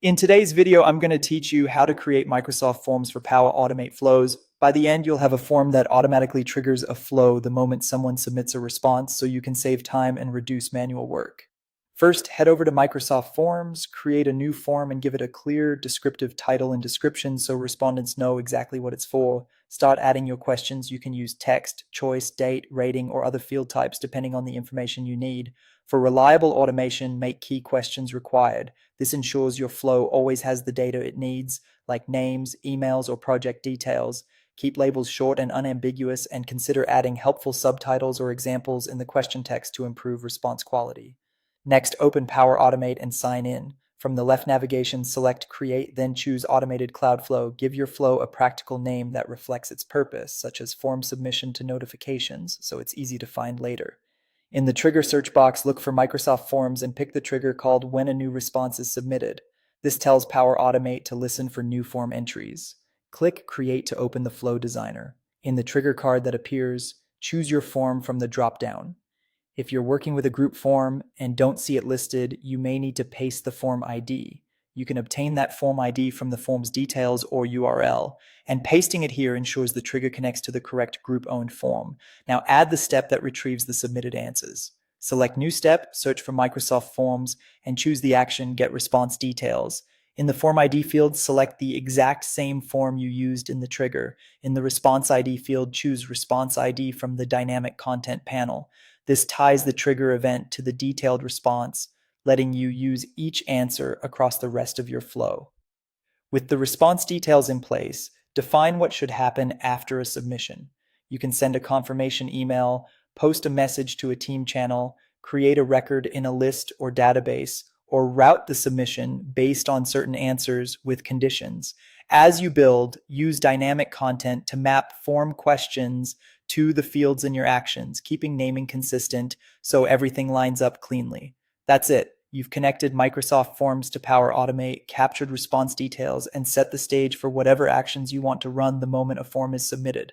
In today's video, I'm going to teach you how to create Microsoft Forms for Power Automate flows. By the end, you'll have a form that automatically triggers a flow the moment someone submits a response, so you can save time and reduce manual work. First, head over to Microsoft Forms, create a new form and give it a clear, descriptive title and description so respondents know exactly what it's for. Start adding your questions. You can use text, choice, date, rating, or other field types depending on the information you need. For reliable automation, make key questions required. This ensures your flow always has the data it needs, like names, emails, or project details. Keep labels short and unambiguous, and consider adding helpful subtitles or examples in the question text to improve response quality. Next, open Power Automate and sign in. From the left navigation, select Create, then choose Automated Cloud Flow. Give your flow a practical name that reflects its purpose, such as Form Submission to Notifications, so it's easy to find later. In the trigger search box, look for Microsoft Forms and pick the trigger called When a New Response is Submitted. This tells Power Automate to listen for new form entries. Click Create to open the Flow Designer. In the trigger card that appears, choose your form from the drop-down. If you're working with a group form and don't see it listed, you may need to paste the form ID. You can obtain that form ID from the form's details or URL, and pasting it here ensures the trigger connects to the correct group-owned form. Now add the step that retrieves the submitted answers. Select New Step, search for Microsoft Forms, and choose the action Get Response Details. In the Form ID field, select the exact same form you used in the trigger. In the Response ID field, choose Response ID from the Dynamic Content panel. This ties the trigger event to the detailed response, letting you use each answer across the rest of your flow. With the response details in place, define what should happen after a submission. You can send a confirmation email, post a message to a team channel, create a record in a list or database, or route the submission based on certain answers with conditions. As you build, use dynamic content to map form questions to the fields in your actions, keeping naming consistent so everything lines up cleanly. That's it. You've connected Microsoft Forms to Power Automate, captured response details, and set the stage for whatever actions you want to run the moment a form is submitted.